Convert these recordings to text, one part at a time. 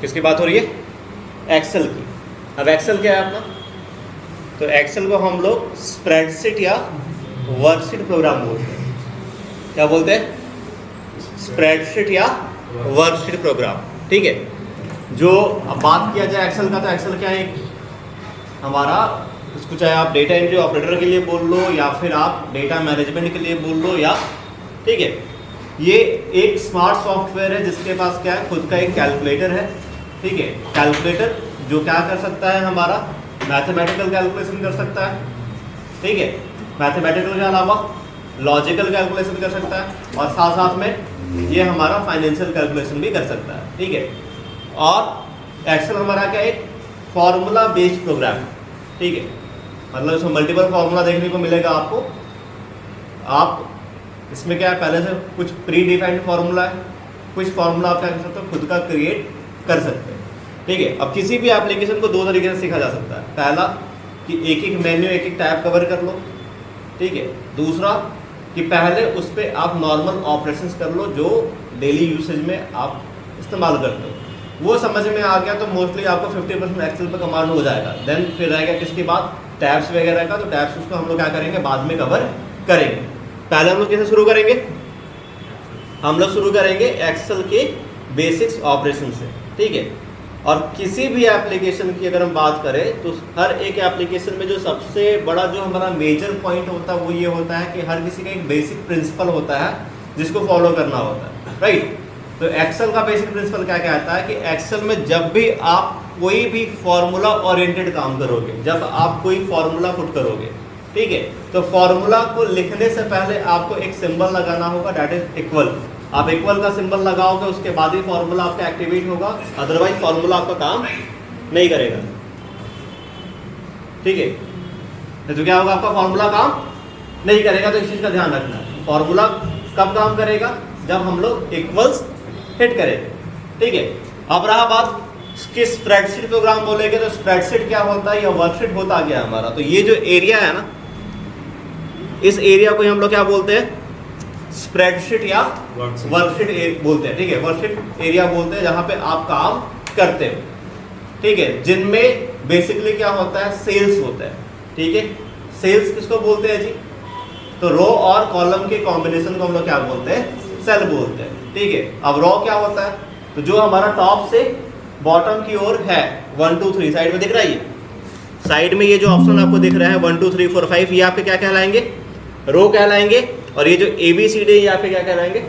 किसकी बात हो रही है? एक्सेल की। अब एक्सेल क्या है अपना? तो एक्सेल को हम लोग स्प्रेडशीट या वर्कशीट प्रोग्राम बोलते हैं। क्या बोलते हैं? स्प्रेडशीट या वर्कशीट प्रोग्राम। ठीक है, जो अब बात किया जाए एक्सेल का, तो एक्सेल क्या है? हमारा इसको चाहे आप डेटा एंट्री ऑपरेटर के लिए बोल लो या फिर आप डेटा मैनेजमेंट के लिए बोल लो, या ठीक है, ये एक स्मार्ट सॉफ्टवेयर है जिसके पास क्या है? खुद का एक कैलकुलेटर है। ठीक है, कैलकुलेटर जो क्या कर सकता है? हमारा मैथमेटिकल कैलकुलेशन कर सकता है। ठीक है, मैथमेटिकल के अलावा लॉजिकल कैलकुलेशन कर सकता है, और साथ साथ में ये हमारा फाइनेंशियल कैलकुलेशन भी कर सकता है। ठीक है, और एक्सेल हमारा क्या है? एक फॉर्मूला बेस्ड प्रोग्राम है। ठीक है, मतलब इसमें मल्टीपल फार्मूला देखने को मिलेगा आपको। आप इसमें क्या है? पहले से कुछ प्री डिफाइंड फार्मूला है, कुछ फार्मूला आप क्या कर सकते हो? खुद का क्रिएट कर सकते हैं। ठीक है, अब किसी भी एप्लीकेशन को दो तरीके से सीखा जा सकता है। पहला कि एक एक मेन्यू, एक एक टैब कवर कर लो। ठीक है, दूसरा कि पहले उस पर आप नॉर्मल ऑपरेशंस कर लो जो डेली यूसेज में आप इस्तेमाल करते हो। वो समझ में आ गया तो मोस्टली आपको 50% एक्सेल पे कमांड हो जाएगा। देन फिर रहेगा किसके बाद? टैब्स वगैरह का। तो टैब्स उसको हम लोग क्या करेंगे? बाद में कवर करेंगे। पहले हम लोग कैसे शुरू करेंगे? हम लोग शुरू करेंगे एक्सेल के बेसिक्स ऑपरेशन से। ठीक है, और किसी भी एप्लीकेशन की अगर हम बात करें तो हर एक एप्लीकेशन में जो सबसे बड़ा जो हमारा मेजर पॉइंट होता है वो ये होता है कि हर किसी का एक बेसिक प्रिंसिपल होता है जिसको फॉलो करना होता है। राइट, तो एक्सेल का बेसिक प्रिंसिपल क्या कहता है कि एक्सेल में जब भी आप कोई भी फॉर्मूला ओरिएंटेड काम करोगे, जब आप कोई फॉर्मूला पुट करोगे, ठीक है, तो फॉर्मूला को लिखने से पहले आपको एक सिंबल लगाना होगा, दैट इज इक्वल। आप इक्वल का सिंबल लगाओगे उसके बाद ही फॉर्मूला आपका एक्टिवेट होगा, अदरवाइज फॉर्मूला आपका काम नहीं करेगा। ठीक है, तो क्या होगा? आपका फॉर्मूला काम नहीं करेगा। तो इस चीज का ध्यान रखना है। फॉर्मूला कब काम करेगा? जब हम लोग इक्वल्स हिट करेंगे। ठीक है, अब रहा बात कि स्प्रेडशीट प्रोग्राम बोलेंगे तो स्प्रेडशीट क्या होता है या वर्कशीट होता क्या हमारा? तो ये जो एरिया है ना, इस एरिया को हम लोग क्या बोलते हैं? स्प्रेडशीट या वर्कशीट बोलते हैं। ठीक है, वर्कशीट एरिया बोलते हैं जहां पे आप काम करते हो। ठीक है, जिनमें बेसिकली क्या होता है? सेल्स होता है। ठीक है, सेल्स किसको बोलते हैं जी? तो रो और कॉलम के कॉम्बिनेशन को हम लोग क्या बोलते हैं? सेल बोलते हैं। ठीक है, अब रो क्या होता है? तो जो हमारा टॉप से बॉटम की ओर है 1 2 3 साइड में दिख रहा है, ये साइड में ये जो ऑप्शन आपको दिख रहा है 1 2 3 4 5, ये आपके क्या कहलाएंगे? रो कहलाएंगे। और ये जो ABCD ये आपके क्या कहलाएंगे?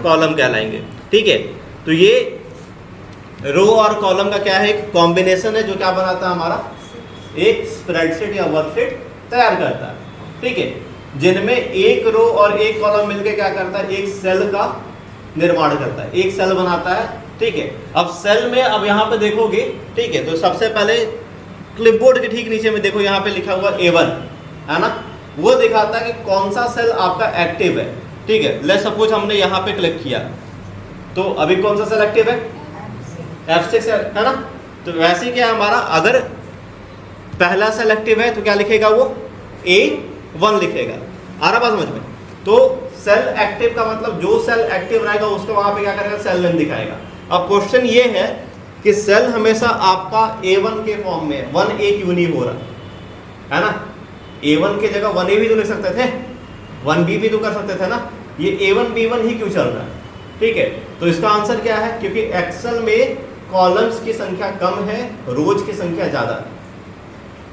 कॉलम कहलाएंगे। ठीक है, तो ये रो और कॉलम का क्या है? एक कॉम्बिनेशन है जो क्या बनाता है? हमारा एक स्प्रेडशीट या वर्कशीट तैयार करता है। ठीक है, जिनमें एक रो और एक कॉलम मिलकर क्या करता है? एक सेल का निर्माण करता है, एक सेल बनाता है। ठीक है, अब सेल में अब यहाँ पे देखोगे, ठीक है, तो सबसे पहले क्लिपबोर्ड के ठीक नीचे में देखो, यहाँ पे लिखा हुआ A1 है ना, वो दिखाता है कि कौन सा सेल आपका एक्टिव है। ठीक है, लेट्स सपोज हमने यहाँ पे क्लिक किया तो अभी कौन सा सेल एक्टिव है? F6 है ना। तो वैसे ही क्या हमारा, अगर पहला सेल एक्टिव है तो क्या लिखेगा? वो A1 लिखेगा। आ रहा बात समझ में? तो सेल एक्टिव का मतलब जो सेल एक्टिव रहेगा उसको वहां पे क्या करेगा? सेल नेम दिखाएगा। अब क्वेश्चन ये है कि सेल हमेशा आपका A1 के फॉर्म में 1A क्यों नहीं हो रहा है ना? A1 की जगह 1A भी तो लिख सकते थे, 1B भी तो कर सकते थे ना। ये A1 B1 ही क्यों चल रहा है? ठीक है, तो इसका आंसर क्या है? क्योंकि एक्सेल में कॉलम्स की संख्या कम है, रोज की संख्या ज्यादा है।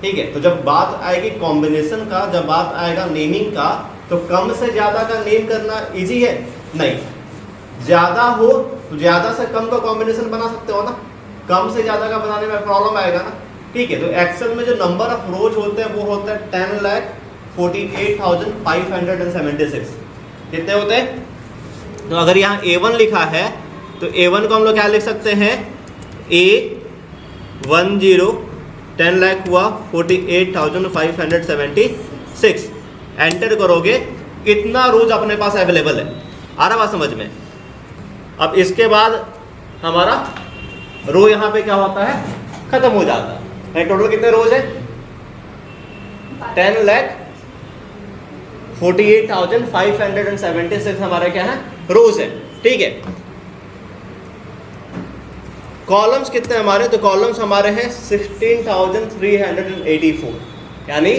ठीक है, तो जब बात आएगी कॉम्बिनेशन का, जब बात आएगा नेमिंग का, तो कम से ज्यादा का नेम करना इजी है? नहीं। ज्यादा हो तो ज्यादा से कम का कॉम्बिनेशन बना सकते हो ना, कम से ज्यादा का बनाने में प्रॉब्लम आएगा ना। ठीक है, तो एक्सेल में जो नंबर ऑफ रोज होते हैं वो होता है 10,48,576। कितने होते हैं? तो अगर यहाँ A1 लिखा है तो A1 को हम लोग क्या लिख सकते हैं? A10 10 लाख हुआ 48,576। एंटर करोगे, इतना रोज अपने पास अवेलेबल है। आ रहा बात समझ में? अब इसके बाद हमारा रो यहाँ पे क्या होता है? खत्म हो जाता है। टोटल कितने रोज है? 10,48,576 हमारा क्या है? रोज है। ठीक है, कॉलम्स कितने हमारे, तो कॉलम्स हमारे हैं 16,384, यानी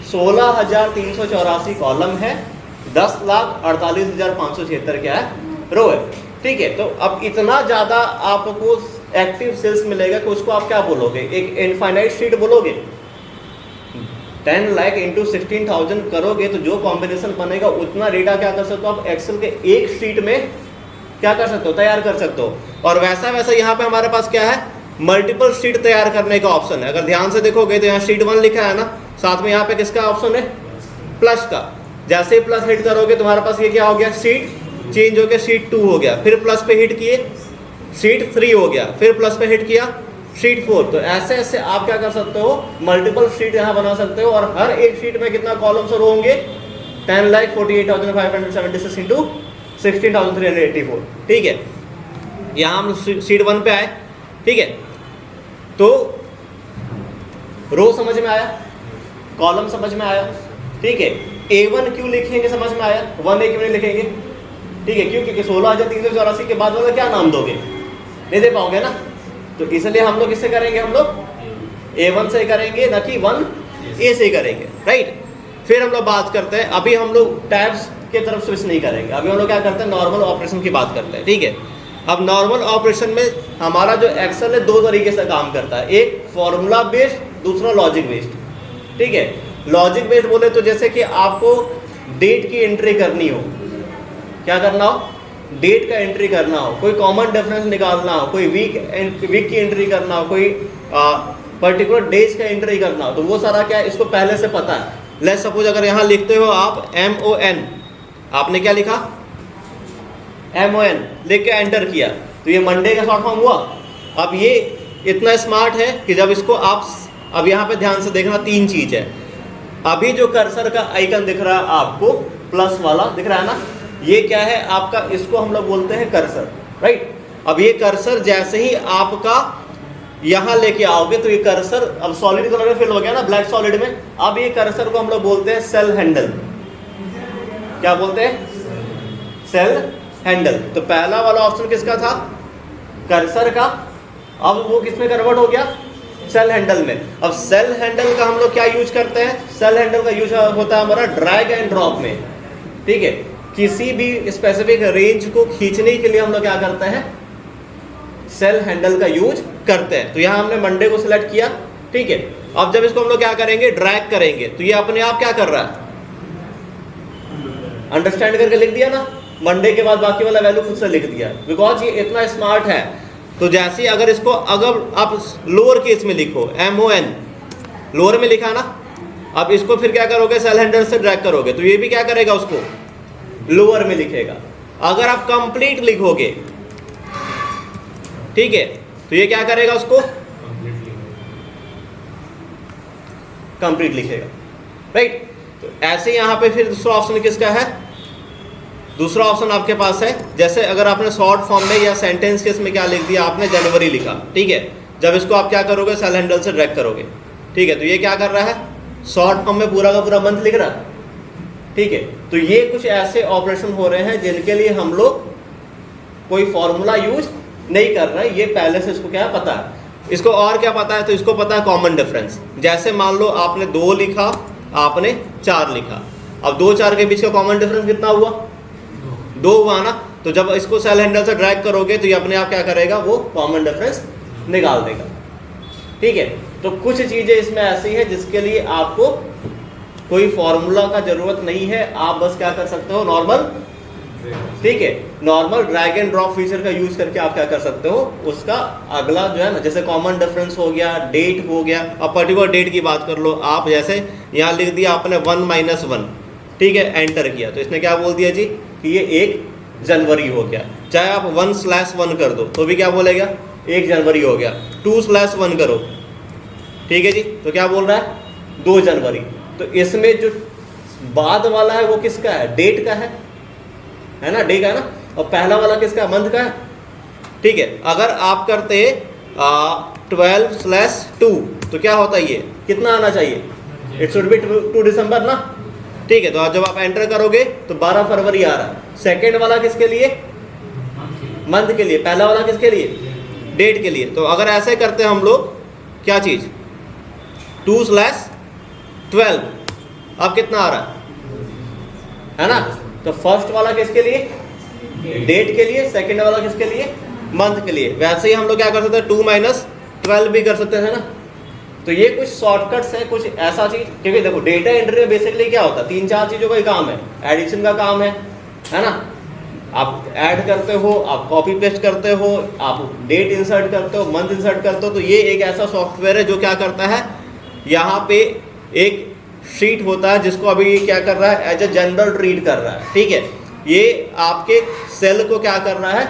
16,384 कॉलम है, 10,48,576 क्या है, रो है। ठीक है, तो अब इतना ज़्यादा आपको एक्टिव सेल्स मिलेगा कि उसको आप क्या बोलोगे, एक इनफाइनाइट शीट बोलोगे। 10 लाख इंटू 16,000 करोगे तो जो कॉम्बिनेशन बनेगा उतना डेटा क्या कर सकते हो आप एक्सेल के एक शीट में क्या कर सकते हो, तैयार कर सकते हो। और वैसा वैसा यहाँ पे हमारे पास क्या है, मल्टीपल शीट तैयार करने का ऑप्शन है। अगर ध्यान से देखोगे तो यहाँ शीट 1 लिखा है ना, साथ में यहाँ पे किसका ऑप्शन है, प्लस का। जैसे ही प्लस हिट करोगे तुम्हारे पास ये क्या हो गया, शीट चेंज हो गया, शीट 2 हो गया, फिर प्लस पे हिट किए शीट 3 हो गया, फिर प्लस पे हिट किया शीट 4। तो ऐसे ऐसे आप क्या कर सकते हो, मल्टीपल शीट यहाँ बना सकते हो। और हर एक शीट में कितना कॉलम्स और होंगे, 10,48,576 इंटू 16,384। ठीक है, यहाँ हम शीट 1 पे आए। ठीक है, तो रो समझ में आया, कॉलम समझ में आया। ठीक है, A1 क्यों लिखेंगे समझ में आया, 1A क्यों नहीं लिखेंगे। ठीक है, क्यों, क्योंकि 16,384 के बाद वाला क्या नाम दोगे, नहीं दे पाओगे ना। तो इसलिए हम लोग किससे करेंगे, हम लोग A1 से करेंगे, ना कि 1A से करेंगे, राइट। फिर हम लोग बात करते हैं, अभी हम लोग टैब्स की तरफ स्विच नहीं करेंगे, अभी हम लोग क्या करते हैं, नॉर्मल ऑपरेशन की बात करते हैं। ठीक है, अब नॉर्मल ऑपरेशन में हमारा जो एक्सेल है 2 तरीके से काम करता है, एक फॉर्मूला बेस्ड, दूसरा लॉजिक बेस्ड। ठीक है, लॉजिक बेस्ड बोले तो जैसे कि आपको डेट की एंट्री करनी हो, क्या करना हो, डेट का एंट्री करना हो, कोई कॉमन डिफरेंस निकालना हो, कोई वीक की एंट्री करना हो, कोई पर्टिकुलर डेज का एंट्री करना हो, तो वो सारा क्या है, इसको पहले से पता है। लेट्स सपोज अगर यहाँ लिखते हो आप MON, आपने क्या लिखा, MON लिख के एंटर किया, तो ये मंडे का शॉर्ट फॉर्म हुआ। अब ये इतना स्मार्ट है कि जब इसको आप, अब यहाँ पे ध्यान से देखना, 3 चीज है। अभी जो कर्सर का आइकन दिख रहा है आपको, प्लस वाला दिख रहा है ना, ये क्या है आपका, इसको हम लोग बोलते हैं कर्सर, राइट। अब ये कर्सर जैसे ही आपका यहां लेके आओगे तो ये कर्सर अब सॉलिड कलर में फिल हो गया ना, ब्लैक सॉलिड में। अब ये कर्सर को हम लोग बोलते हैं सेल हैंडल। क्या बोलते हैं, सेल हैंडल। तो पहला वाला ऑप्शन किसका था, कर्सर का, अब वो किसमें कन्वर्ट हो गया, सेल हैंडल में। अब सेल हैंडल का हम लोग क्या यूज करते हैं, सेल हैंडल का यूज होता है हमारा ड्रैग एंड ड्रॉप में। ठीक है, किसी भी स्पेसिफिक रेंज को खींचने के लिए हम लोग क्या करते हैं, सेल हैंडल का यूज करते हैं। तो यहां हमने मंडे को सिलेक्ट किया। ठीक है, अब जब इसको हम लोग क्या करेंगे, ड्रैग करेंगे, तो ये अपने आप क्या कर रहा है, अंडरस्टैंड करके लिख दिया ना, मंडे के बाद बाकी वाला वैल्यू खुद से लिख दिया, बिकॉज ये इतना स्मार्ट है। तो जैसे ही अगर इसको अगर आप लोअर केस में लिखो, MON लोअर में लिखा ना, अब इसको फिर क्या करोगे, सेल हैंडल से ड्रैग करोगे, तो ये भी क्या करेगा, उसको लोअर में लिखेगा। अगर आप कंप्लीट लिखोगे, ठीक है, तो ये क्या करेगा, उसको कंप्लीट लिखेगा, राइट। तो ऐसे यहां पे फिर दूसरा ऑप्शन किसका है, दूसरा ऑप्शन आपके पास है, जैसे अगर आपने शॉर्ट फॉर्म में या सेंटेंस केस में क्या लिख दिया, आपने जनवरी लिखा। ठीक है, जब इसको आप क्या करोगे, सेल हैंडल से ड्रैग करोगे। ठीक है, तो ये क्या कर रहा है, शॉर्ट फॉर्म में पूरा का पूरा मंथ लिख रहा है। ठीक है, तो ये कुछ ऐसे ऑपरेशन हो रहे हैं जिनके लिए हम लोग कोई फॉर्मूला यूज नहीं कर रहे, ये पहले से इसको क्या पता है। इसको और क्या पता है, तो इसको पता है कॉमन डिफरेंस। जैसे मान लो आपने 2 लिखा, आपने 4 लिखा, अब 2-4 के बीच का कॉमन डिफरेंस कितना हुआ, 2 हुआ ना। तो जब इसको सेल हैंडल से ड्रैग करोगे तो ये अपने आप क्या करेगा, वो कॉमन डिफरेंस निकाल देगा। ठीक है, तो कुछ चीजें इसमें ऐसी है जिसके लिए आपको कोई फॉर्मूला का जरूरत नहीं है, आप बस क्या कर सकते हो, नॉर्मल, ठीक है, normal drag and drop feature का यूज करके आप क्या कर सकते हो, उसका अगला जो है ना, जैसे कॉमन डिफरेंस हो गया, डेट हो गया। अब पर्टिकुलर डेट की बात कर लो आप, जैसे यहाँ लिख दिया आपने 1-1, ठीक है, एंटर किया, तो इसने क्या बोल दिया जी कि ये 1 जनवरी हो गया। चाहे आप 1/1 कर दो तो भी क्या बोलेगा, 1 जनवरी हो गया। 2/1 करो, ठीक है जी, तो क्या बोल रहा है, 2 जनवरी। तो इसमें जो बाद वाला है वो किसका है, डेट का है ना, डे का है ना, और पहला वाला किसका है, मंथ का है। ठीक है, अगर आप करते 12/2 तो क्या होता है, ये कितना आना चाहिए, इट शुड बी 2 दिसंबर ना। ठीक है, तो जब आप एंटर करोगे तो 12 फरवरी आ रहा है। सेकेंड वाला किसके लिए, मंथ के लिए, पहला वाला किसके लिए, डेट के लिए। तो अगर ऐसे करते हैं हम लोग, क्या चीज़ 2/12, अब कितना आ रहा है ना। तो फर्स्ट वाला किसके लिए, डेट के लिए, सेकंड वाला किसके लिए, मंथ के लिए। वैसे ही हम लोग क्या कर सकते हैं 2-12 भी कर सकते हैं ना। तो ये कुछ शॉर्टकट्स है, कुछ ऐसा चीज, क्योंकि देखो डेटा एंट्री में बेसिकली क्या होता है, 3-4 चीजों का ही काम है। एडिशन का काम है ना, आप ऐड करते हो, आप कॉपी पेस्ट करते हो, आप डेट इंसर्ट करते हो, मंथ इंसर्ट करते हो। तो ये एक ऐसा सॉफ्टवेयर है जो क्या करता है, यहाँ पे एक शीट होता है जिसको अभी ये क्या कर रहा है, एज ए जनरल ट्रीट कर रहा है। ठीक है, ये आपके सेल को क्या कर रहा है,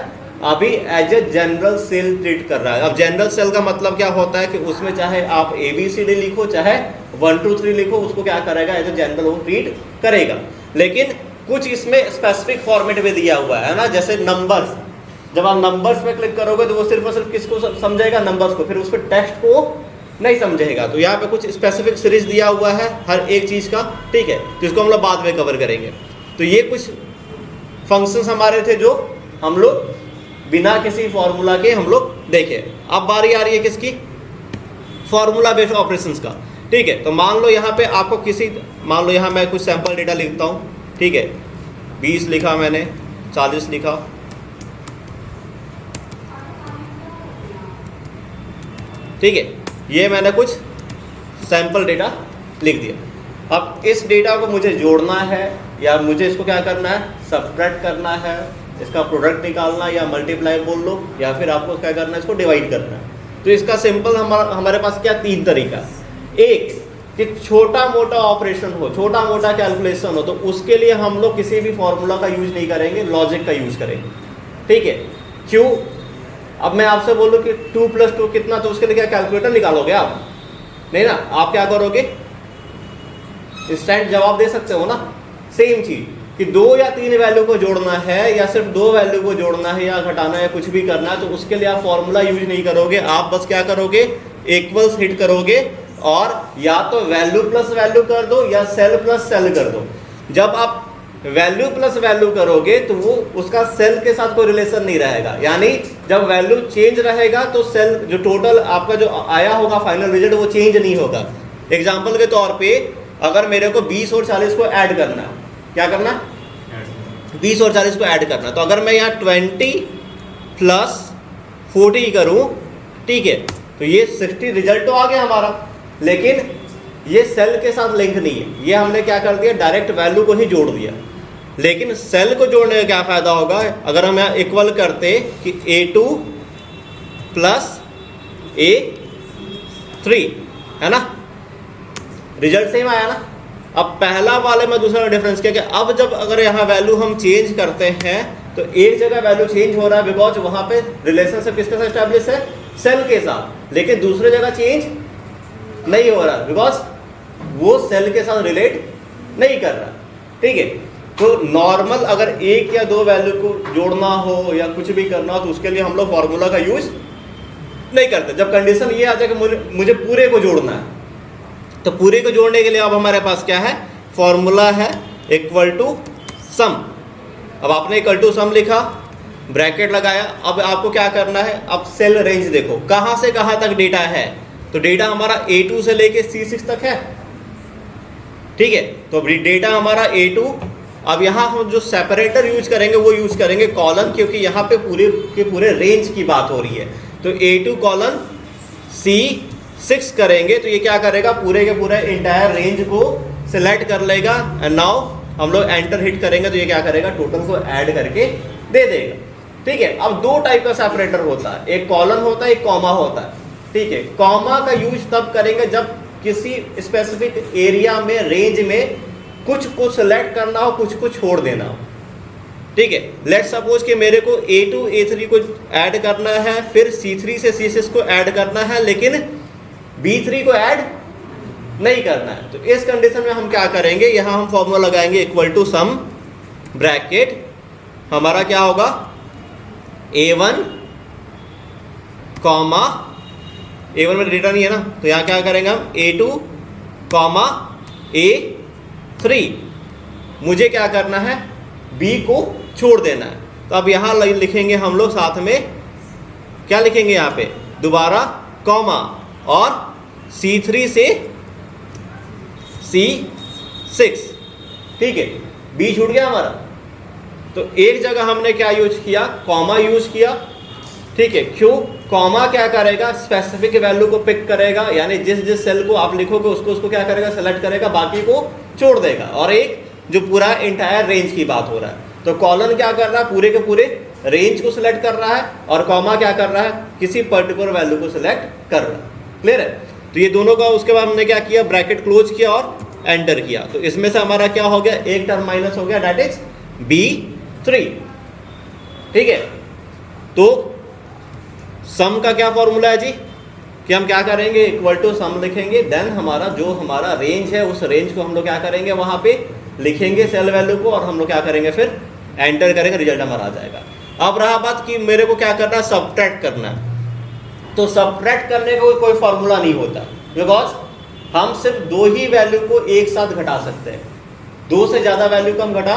अभी as a general cell treat कर रहा है। अब जनरल सेल का मतलब क्या होता है कि उसमें चाहे आप ABCD लिखो, चाहे 1 2 3 लिखो, उसको क्या करेगा, एज ए जनरल वो ट्रीट करेगा। लेकिन कुछ इसमें स्पेसिफिक फॉर्मेट में दिया हुआ है ना, जैसे नंबर्स। जब आप नंबर्स पे क्लिक करोगे तो वो सिर्फ और सिर्फ किसको समझेगा, नंबर्स को, फिर उसको टेक्स्ट को नहीं समझेगा। तो यहाँ पे कुछ स्पेसिफिक सीरीज दिया हुआ है हर एक चीज का। ठीक है, जिसको हम लोग बाद में कवर करेंगे। तो ये कुछ फंक्शंस हमारे थे जो हम लोग बिना किसी फॉर्मूला के हम लोग देखे। अब बारी आ रही है किसकी, फॉर्मूला बेस्ड ऑपरेशंस का। ठीक है, तो मान लो यहाँ पे आपको मान लो यहाँ मैं कुछ सैंपल डेटा लिखता हूँ। ठीक है, 20 लिखा मैंने, 40 लिखा। ठीक है, ये मैंने कुछ सैंपल डेटा लिख दिया। अब इस डेटा को मुझे जोड़ना है, या मुझे इसको क्या करना है, सब्ट्रैक्ट करना है, इसका प्रोडक्ट निकालना, या मल्टीप्लाई बोल लो, या फिर आपको क्या करना है, इसको डिवाइड करना है। तो इसका सिंपल हमारे पास क्या 3 तरीका। एक कि छोटा मोटा ऑपरेशन हो, छोटा मोटा कैलकुलेशन हो, तो उसके लिए हम लोग किसी भी फॉर्मूला का यूज नहीं करेंगे, लॉजिक का यूज करेंगे। ठीक है, क्यों, अब मैं आपसे बोलूं कि 2 + 2 कितना, तो उसके लिए क्या कैलकुलेटर निकालोगे आप, नहीं ना। आप क्या करोगे, इंस्टेंट जवाब दे सकते हो ना। सेम चीज कि 2 या 3 वैल्यू को जोड़ना है, या सिर्फ 2 वैल्यू को जोड़ना है, या घटाना है, कुछ भी करना है, तो उसके लिए आप फॉर्मूला यूज नहीं करोगे। आप बस क्या करोगे, इक्वल्स हिट करोगे, और या तो वैल्यू प्लस वैल्यू कर दो, या सेल प्लस सेल कर दो। जब आप वैल्यू प्लस वैल्यू करोगे तो वो उसका सेल के साथ कोई रिलेशन नहीं रहेगा। यानी जब वैल्यू चेंज रहेगा तो सेल जो टोटल आपका जो आया होगा फाइनल रिजल्ट, वो चेंज नहीं होगा। एग्जाम्पल के तौर पे अगर मेरे को 20 और 40 को ऐड करना, क्या करना, 20 और 40 को ऐड करना, तो अगर मैं यहाँ 20 + 40 करूं, ठीक है, तो ये 60 रिजल्ट तो आ गया हमारा, लेकिन ये सेल के साथ लिंक नहीं है। ये हमने क्या कर दिया, डायरेक्ट वैल्यू को ही जोड़ दिया। लेकिन सेल को जोड़ने का क्या फायदा होगा, अगर हम यहाँ इक्वल करते कि A2 + A3 है ना, रिजल्ट सेम आया ना। अब पहला वाले में दूसरा डिफरेंस क्या, कि अब जब अगर यहाँ वैल्यू हम चेंज करते हैं तो एक जगह वैल्यू चेंज हो रहा है, बिकॉज वहां पे रिलेशनशिप किसके साथ एस्टैब्लिश है, सेल के साथ। लेकिन दूसरी जगह चेंज नहीं हो रहा, बिकॉज वो सेल के साथ रिलेट नहीं कर रहा। ठीक है, तो नॉर्मल अगर 1 या 2 वैल्यू को जोड़ना हो या कुछ भी करना हो, तो उसके लिए हम लोग फॉर्मूला का यूज नहीं करते। जब कंडीशन ये आ जाए कि मुझे पूरे को जोड़ना है, तो पूरे को जोड़ने के लिए अब हमारे पास क्या है, फॉर्मूला है इक्वल टू सम। अब आपने इक्वल टू सम लिखा, ब्रैकेट लगाया। अब आपको क्या करना है, अब सेल रेंज देखो कहां से कहां तक डेटा है। तो डेटा हमारा A2 से लेके C6 तक है। ठीक है, तो डेटा हमारा A2। अब यहाँ हम जो सेपरेटर यूज करेंगे वो यूज करेंगे कॉलन, क्योंकि यहाँ पे पूरे के पूरे रेंज की बात हो रही है। तो A2 कॉलन C6 करेंगे, तो ये क्या करेगा, पूरे के पूरे इंटायर रेंज को सिलेक्ट कर लेगा। एंड नाउ हम लोग एंटर हिट करेंगे तो ये क्या करेगा, टोटल को ऐड करके दे देगा। ठीक है, अब 2 टाइप का सेपरेटर होता है, एक कॉलन होता है, एक कॉमा होता है। ठीक है, कॉमा का यूज तब करेंगे जब किसी स्पेसिफिक एरिया में, रेंज में कुछ को सिलेक्ट करना हो, कुछ को छोड़ देना हो। ठीक है, लेट्स सपोज कि मेरे को A2 A3 को ऐड करना है, फिर C3 से C6 को ऐड करना है, लेकिन B3 को ऐड नहीं करना है। तो इस कंडीशन में हम क्या करेंगे, यहां हम फॉर्मूला लगाएंगे इक्वल टू सम, ब्रैकेट हमारा क्या होगा, A1 कॉमा, A1 में डेटा नहीं है ना, तो यहाँ क्या करेंगे हम, A2 कॉमा A3। मुझे क्या करना है, B को छोड़ देना है। तो अब यहाँ लिखेंगे हम लोग साथ में क्या लिखेंगे यहाँ पे दोबारा कॉमा और C3 से C6, ठीक है, बी छूट गया हमारा। तो एक जगह हमने क्या यूज किया, कॉमा यूज किया, ठीक है। क्यों? कॉमा क्या करेगा, स्पेसिफिक वैल्यू को पिक करेगा, यानी जिस जिस सेल को आप लिखोगे उसको क्या करेगा, सेलेक्ट करेगा, बाकी को छोड़ देगा। और एक जो पूरा इंटायर रेंज की बात हो रहा है, तो कॉलन क्या कर रहा है, पूरे के पूरे रेंज को सिलेक्ट कर रहा है, और कॉमा क्या कर रहा है, किसी पर्टिकुलर वैल्यू को सिलेक्ट कर रहा है। क्लियर है? तो ये दोनों का उसके बाद हमने क्या किया, ब्रैकेट क्लोज किया और एंटर किया। तो इसमें से हमारा क्या हो गया, एक टर्म माइनस हो गया, दैट इज B3, ठीक है। तो सम का क्या फॉर्मूला है जी, कि हम क्या करेंगे, इक्वल टू सम लिखेंगे, देन हमारा जो हमारा रेंज है उस रेंज को हम लोग क्या करेंगे, वहां पे लिखेंगे सेल वैल्यू को, और हम लोग क्या करेंगे, फिर एंटर करेंगे, रिजल्ट हमारा आ जाएगा। अब रहा बात कि मेरे को क्या करना है, सबट्रैक्ट करना है। तो सबट्रैक्ट करने का कोई फॉर्मूला नहीं होता, बिकॉज हम सिर्फ दो ही वैल्यू को एक साथ घटा सकते हैं, दो से ज्यादा वैल्यू को हम घटा,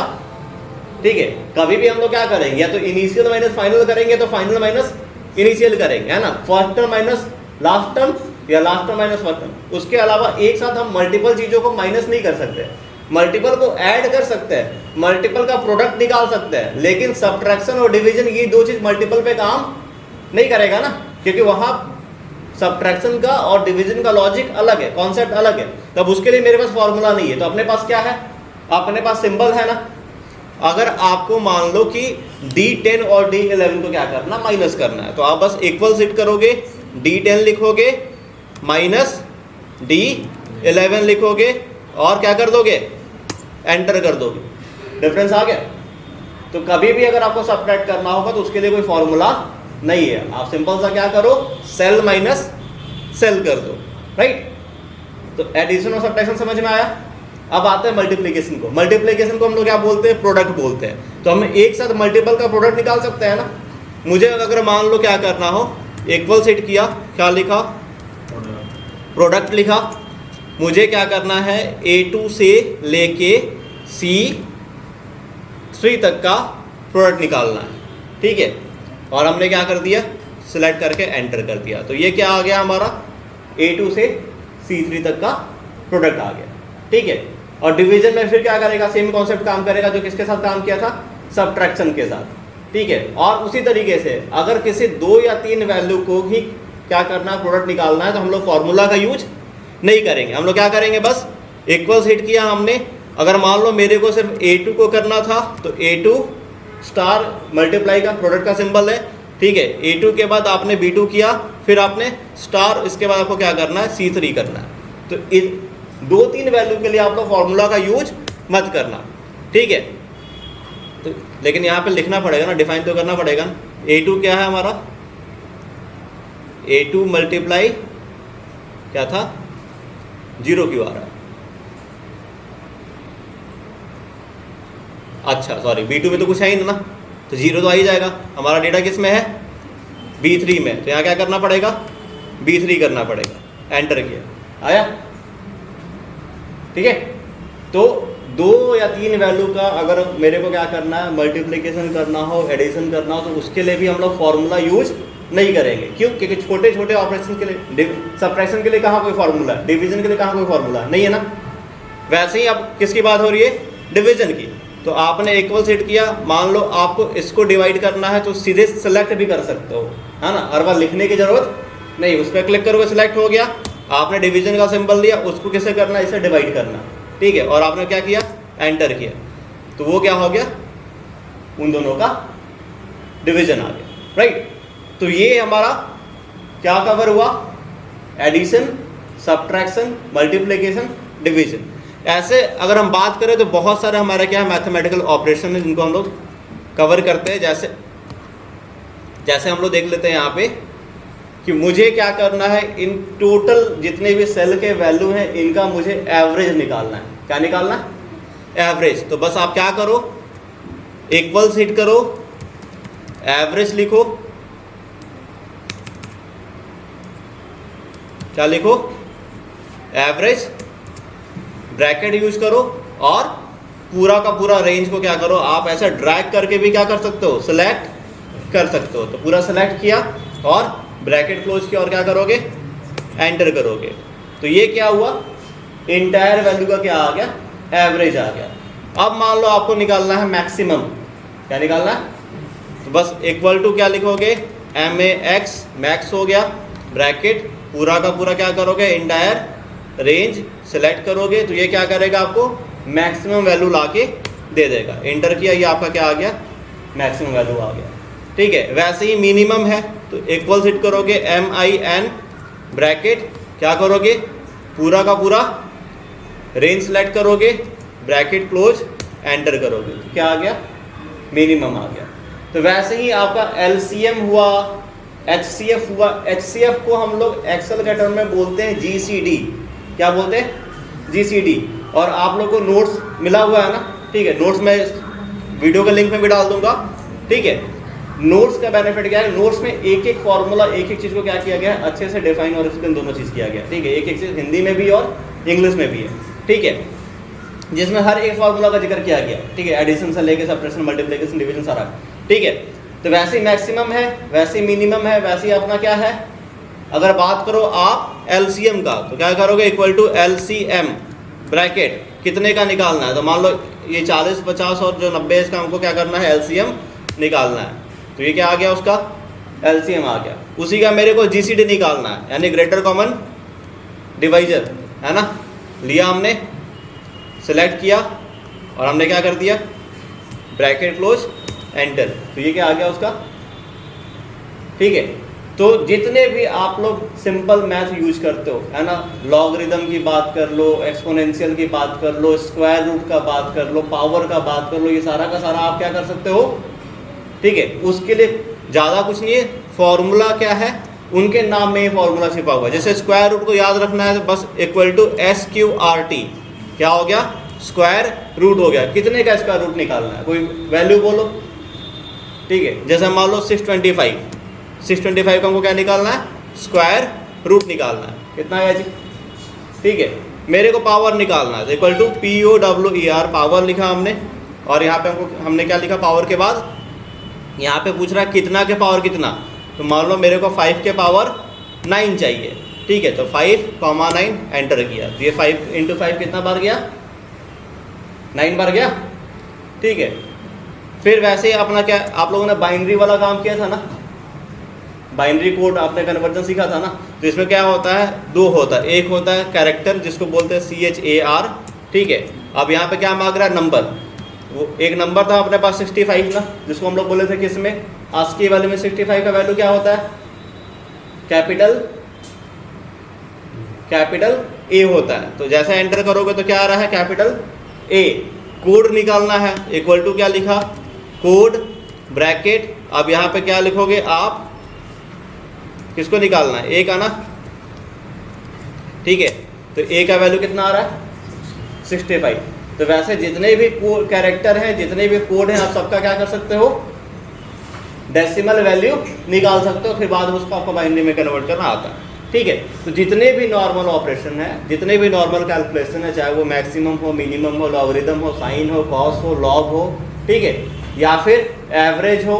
ठीक है। कभी भी हम लोग क्या करेंगे, या तो इनिशियल माइनस फाइनल करेंगे, तो फाइनल माइनस इनिशियल करेंगे, है ना, first term minus last term, या last term minus first term. उसके अलावा एक साथ हम मल्टीपल चीजों को माइनस नहीं कर सकते, मल्टीपल को ऐड कर सकते हैं, मल्टीपल का प्रोडक्ट निकाल सकते हैं, लेकिन सब्ट्रैक्शन और डिवीजन ये दो चीज मल्टीपल पे काम नहीं करेगा ना, क्योंकि वहां सब्ट्रैक्शन का और डिवीजन का लॉजिक अलग है, कॉन्सेप्ट अलग है। तब उसके लिए मेरे पास फॉर्मूला नहीं है। तो अपने पास क्या है, अपने पास सिंबल है ना। अगर आपको मान लो कि D10 और D11 को क्या करना, माइनस करना है, तो आप बस इक्वल हिट करोगे, D10 लिखोगे माइनस D11 लिखोगे, और क्या कर दोगे, एंटर कर दोगे, डिफरेंस आ गया। तो कभी भी अगर आपको सब्ट्रैक्ट करना होगा तो उसके लिए कोई फॉर्मूला नहीं है, आप सिंपल सा क्या करो, सेल माइनस सेल कर दो, राइट। तो एडिशन और सब्ट्रैक्शन समझ में आया। अब आते हैं मल्टीप्लिकेशन को। मल्टीप्लिकेशन को हम लोग क्या बोलते हैं, प्रोडक्ट बोलते हैं। तो हम एक साथ मल्टीपल का प्रोडक्ट निकाल सकते हैं ना। मुझे अगर मान लो क्या करना हो, इक्वल सेट किया, क्या लिखा, प्रोडक्ट लिखा। मुझे क्या करना है, A2 से लेके C3 तक का प्रोडक्ट निकालना है, ठीक है। और हमने क्या कर दिया, सिलेक्ट करके एंटर कर दिया। तो ये क्या आ गया हमारा, A2 से C3 तक का प्रोडक्ट आ गया, ठीक है। और डिवीजन में फिर क्या करेगा, सेम कॉन्सेप्ट काम करेगा जो किसके साथ काम किया था, सब्ट्रैक्शन के साथ, ठीक है। और उसी तरीके से अगर किसी 2 या 3 वैल्यू को ही क्या करना है, प्रोडक्ट निकालना है, तो हम लोग फॉर्मूला का यूज नहीं करेंगे। हम लोग क्या करेंगे, बस इक्वल्स हिट किया हमने। अगर मान लो मेरे को सिर्फ A2 को करना था, तो A2 स्टार मल्टीप्लाई का प्रोडक्ट का सिंबल है, ठीक है। A2 के बाद आपने B2 किया, फिर आपने स्टार, इसके बाद आपको क्या करना है, C3 करना है। तो इन 2-3 वैल्यू के लिए आप लोग फॉर्मूला का यूज मत करना, ठीक है। तो लेकिन यहाँ पे लिखना पड़ेगा ना, डिफाइन तो करना पड़ेगा ना। A2 क्या है हमारा, A2 मल्टीप्लाई क्या था, 0 क्यों आ रहा है, अच्छा सॉरी, B2 में तो कुछ है ही ना, तो 0 तो आ ही जाएगा। हमारा डेटा किस में है, B3 में। तो यहाँ क्या करना पड़ेगा, B3 करना पड़ेगा, एंटर किया, आया, ठीक है। तो 2 या 3 वैल्यू का अगर मेरे को क्या करना है, मल्टीप्लिकेशन करना हो, एडिशन करना हो, तो उसके लिए भी हम लोग फॉर्मूला यूज नहीं करेंगे। क्यों? क्योंकि छोटे छोटे ऑपरेशन के लिए, सब्ट्रैक्शन के लिए कहाँ कोई फॉर्मूला है, डिवीजन के लिए कहाँ कोई फॉर्मूला नहीं है ना। वैसे ही अब किसकी बात हो रही है, डिवीजन की। तो आपने इक्वल सेट किया, मान लो आपको इसको डिवाइड करना है, तो सीधे सेलेक्ट भी कर सकते हो, है ना, हर बार लिखने की जरूरत नहीं। उस पर क्लिक करोगे, सिलेक्ट हो गया, आपने डिवीजन का सिंबल दिया, उसको कैसे करना, इसे डिवाइड करना, ठीक है। और आपने क्या किया, एंटर किया, तो वो क्या हो गया, उन दोनों का डिवीजन आ गया, राइट। तो ये हमारा क्या कवर हुआ, एडिशन, सब्ट्रैक्शन, मल्टीप्लिकेशन, डिवीजन। ऐसे अगर हम बात करें तो बहुत सारे हमारे क्या है, मैथमेटिकल ऑपरेशन है जिनको हम लोग कवर करते हैं। जैसे हम लोग देख लेते हैं यहाँ पे कि मुझे क्या करना है, इन टोटल जितने भी सेल के वैल्यू हैं इनका मुझे एवरेज निकालना है। क्या निकालना है, एवरेज। तो बस आप क्या करो, इक्वल्स हिट करो, एवरेज लिखो, क्या लिखो, एवरेज, ब्रैकेट यूज करो, और पूरा का पूरा रेंज को क्या करो, आप ऐसा ड्रैग करके भी क्या कर सकते हो, सिलेक्ट कर सकते हो। तो पूरा सिलेक्ट किया, और ब्रैकेट क्लोज किया और क्या करोगे, एंटर करोगे। तो ये क्या हुआ, इंटायर वैल्यू का क्या आ गया, एवरेज आ गया। अब मान लो आपको निकालना है मैक्सिमम, क्या निकालना है, तो बस इक्वल टू क्या लिखोगे, एम ए एक्स, मैक्स हो गया, ब्रैकेट पूरा का पूरा क्या करोगे, इंटायर रेंज सेलेक्ट करोगे, तो ये क्या करेगा, आपको मैक्सिमम वैल्यू ला के दे देगा। एंटर किया, ये आपका क्या आ गया, मैक्सिमम वैल्यू आ गया। ठीक है, वैसे ही मिनिमम है तो इक्वल हिट करोगे, एम आई एन, ब्रैकेट क्या करोगे, पूरा का पूरा रेंज सेलेक्ट करोगे, ब्रैकेट क्लोज, एंटर करोगे, तो क्या आ गया, मिनिमम आ गया। तो वैसे ही आपका एलसीएम हुआ, एचसीएफ हुआ। एचसीएफ को हम लोग एक्सेल के टर्म में बोलते हैं जीसीडी, क्या बोलते हैं, जीसीडी। और आप लोग को नोट्स मिला हुआ है ना, ठीक है, नोट्स में वीडियो का लिंक में भी डाल दूंगा। ठीक है, नोट्स का बेनिफिट क्या है, नोट्स में एक एक फॉर्मूला, एक एक चीज़ को क्या किया गया है, अच्छे से डिफाइन और एक्सप्लेन दोनों चीज़ किया गया। ठीक है, एक एक चीज़ हिंदी में भी और इंग्लिश में भी है। ठीक है, जिसमें हर एक फॉर्मूला का जिक्र किया गया। ठीक है, एडिशन से लेकर सब्ट्रैक्शन, मल्टीप्लिकेशन, डिवीजन सारा। ठीक है, तो वैसे ही मैक्सिमम है, वैसे ही मिनिमम है, वैसे ही अपना क्या है, अगर बात करो आप एलसीएम का, तो क्या करोगे, इक्वल टू एलसीएम, ब्रैकेट कितने का निकालना है, तो मान लो ये 40, 50 और जो 90 इसका हमको क्या करना है, एलसीएम निकालना है। तो ये क्या आ गया, उसका एलसीएम आ गया। उसी का मेरे को जीसीडी निकालना है, यानी ग्रेटर कॉमन डिवाइजर, है ना। लिया हमने, सेलेक्ट किया और हमने क्या कर दिया, ब्रैकेट क्लोज, एंटर, तो ये क्या आ गया उसका। ठीक है, तो जितने भी आप लोग सिंपल मैथ यूज करते हो, है ना, लॉगरिदम की बात कर लो, एक्सपोनेंशियल की बात कर लो, स्क्वायर रूट का बात कर लो, पावर का बात कर लो, ये सारा का सारा आप क्या कर सकते हो। ठीक है, उसके लिए ज़्यादा कुछ नहीं है, फॉर्मूला क्या है, उनके नाम में ये फॉर्मूला छिपा हुआ है। जैसे स्क्वायर रूट को याद रखना है, तो बस इक्वल टू SQRT, क्या हो गया, स्क्वायर रूट हो गया। कितने का स्क्वायर रूट निकालना है, कोई वैल्यू बोलो। ठीक है, जैसे मान लो 625 का हमको क्या निकालना है, स्क्वायर रूट निकालना है, कितना है जी। ठीक है, मेरे को पावर निकालना है, इक्वल टू POWER, पावर लिखा हमने, और यहाँ पे हमने क्या लिखा, पावर के बाद यहाँ पे पूछ रहा है कितना के पावर कितना, तो मान लो मेरे को 5 के पावर 9 चाहिए। ठीक है, तो 5,9 एंटर किया, तो ये 5 × 5 कितना बार गया, 9 बार गया। ठीक है, फिर वैसे ही अपना क्या, आप लोगों ने बाइनरी वाला काम किया था ना, बाइनरी कोड आपने कन्वर्जन सीखा था ना, तो इसमें क्या होता है, दो होता है, एक होता है कैरेक्टर जिसको बोलते हैं CHAR। ठीक है, अब यहाँ पे क्या मांग रहा है, नंबर। वो एक नंबर था अपने पास 65 ना, जिसको हम लोग बोले थे किस में, आस्की वाले में। 65 का वैल्यू क्या होता है, कैपिटल A होता है। तो जैसे एंटर करोगे तो क्या आ रहा है, कैपिटल A। कोड निकालना है, इक्वल टू क्या लिखा, कोड, ब्रैकेट, अब यहाँ पे क्या लिखोगे आप, किसको निकालना है, A का ना। ठीक है, तो A का वैल्यू कितना आ रहा है, 65। तो वैसे जितने भी कैरेक्टर हैं, जितने भी कोड हैं, आप सबका क्या कर सकते हो, डेसिमल वैल्यू निकाल सकते हो, फिर बाद में उसको आपको बाइनरी में कन्वर्ट करना आता है। ठीक है, तो जितने भी नॉर्मल ऑपरेशन है, जितने भी नॉर्मल कैलकुलेशन है, चाहे वो मैक्सिमम हो, मिनिमम हो, लॉगरिदम हो, साइन हो, कॉस हो, लॉग हो, ठीक है, या फिर एवरेज हो,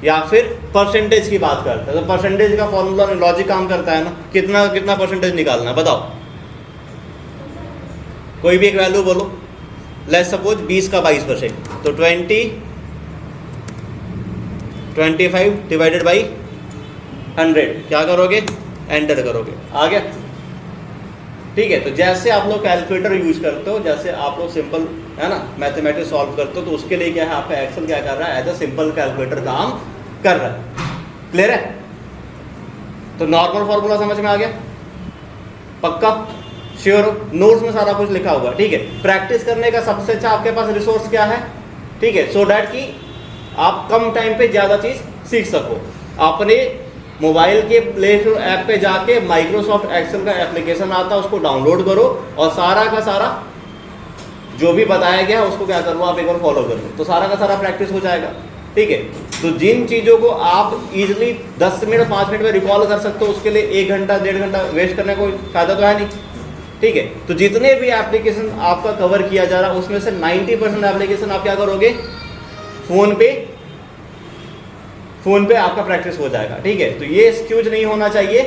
या फिर परसेंटेज की बात करते हैं, तो परसेंटेज का फॉर्मूला लॉजिक काम करता है ना, कितना कितना परसेंटेज निकालना है, बताओ, कोई भी एक वैल्यू बोलो। लेट्स सपोज 20 का 22%, तो 25 डिवाइडेड बाई 100, क्या करोगे, एंटर करोगे, आ गया। ठीक है, तो जैसे आप लोग कैलकुलेटर यूज करते हो, जैसे आप लोग सिंपल, है ना, मैथमेटिक्स सॉल्व करते हो, तो उसके लिए क्या है, आपका एक्सेल क्या कर रहा है, एज अ सिंपल कैलकुलेटर काम कर रहा है। क्लियर है, तो नॉर्मल फॉर्मूला समझ में आ गया, पक्का, श्योर हो। नोट्स में सारा कुछ लिखा हुआ है। ठीक है, प्रैक्टिस करने का सबसे अच्छा आपके पास रिसोर्स क्या है, ठीक है, सो डैट कि आप कम टाइम पे ज़्यादा चीज़ सीख सको। अपने मोबाइल के प्ले स्टोर ऐप पे जाके माइक्रोसॉफ्ट एक्सेल का एप्लीकेशन आता है, उसको डाउनलोड करो और सारा का सारा जो भी बताया गया है उसको क्या करो, आप एक बार फॉलो कर लो, तो सारा का सारा प्रैक्टिस हो जाएगा। ठीक है, तो जिन चीज़ों को आप इजीली 10 मिनट 5 मिनट में रिकॉल कर सकते हो, उसके लिए 1 घंटा 1.5 घंटा वेस्ट करने का कोई फायदा तो है नहीं। ठीक है, तो जितने भी एप्लीकेशन आपका कवर किया जा रहा है, उसमें से 90% एप्लीकेशन आप क्या करोगे, फ़ोन पे फ़ोन पे आपका प्रैक्टिस हो जाएगा। ठीक है, तो ये एक्सक्यूज नहीं होना चाहिए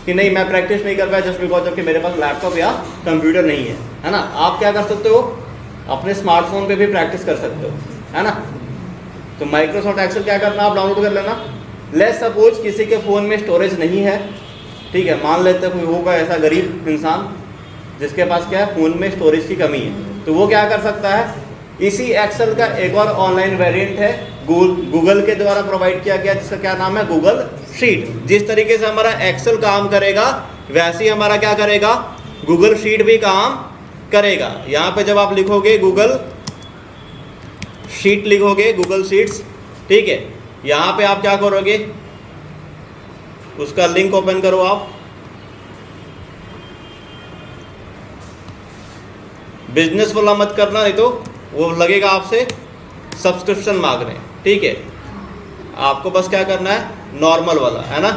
कि नहीं मैं प्रैक्टिस नहीं कर पाया जस्ट बिकॉज ऑफ कि मेरे पास लैपटॉप या कंप्यूटर नहीं है ना। आप क्या कर सकते हो, अपने स्मार्टफोन पे भी प्रैक्टिस कर सकते हो, है ना। तो माइक्रोसॉफ्ट एक्सेल क्या करना, आप डाउनलोड कर लेना। लेट्स सपोज किसी के फ़ोन में स्टोरेज नहीं है, ठीक है, मान लेते कोई होगा ऐसा गरीब इंसान जिसके पास क्या है, फ़ोन में स्टोरेज की कमी है, तो वो क्या कर सकता है, इसी एक्सेल का एक और ऑनलाइन वेरिएंट है गूगल के द्वारा प्रोवाइड किया गया, जिसका क्या नाम है, गूगल शीट। जिस तरीके से हमारा एक्सेल काम करेगा वैसे ही हमारा क्या करेगा, गूगल शीट भी काम करेगा। यहाँ पे जब आप लिखोगे गूगल शीट, लिखोगे गूगल शीट्स, ठीक है, यहाँ पे आप क्या करोगे, उसका लिंक ओपन करो आप, बिजनेस वाला मत करना, नहीं तो वो लगेगा आपसे सब्सक्रिप्शन मांग रहे हैं। ठीक है, आपको बस क्या करना है, नॉर्मल वाला, है ना।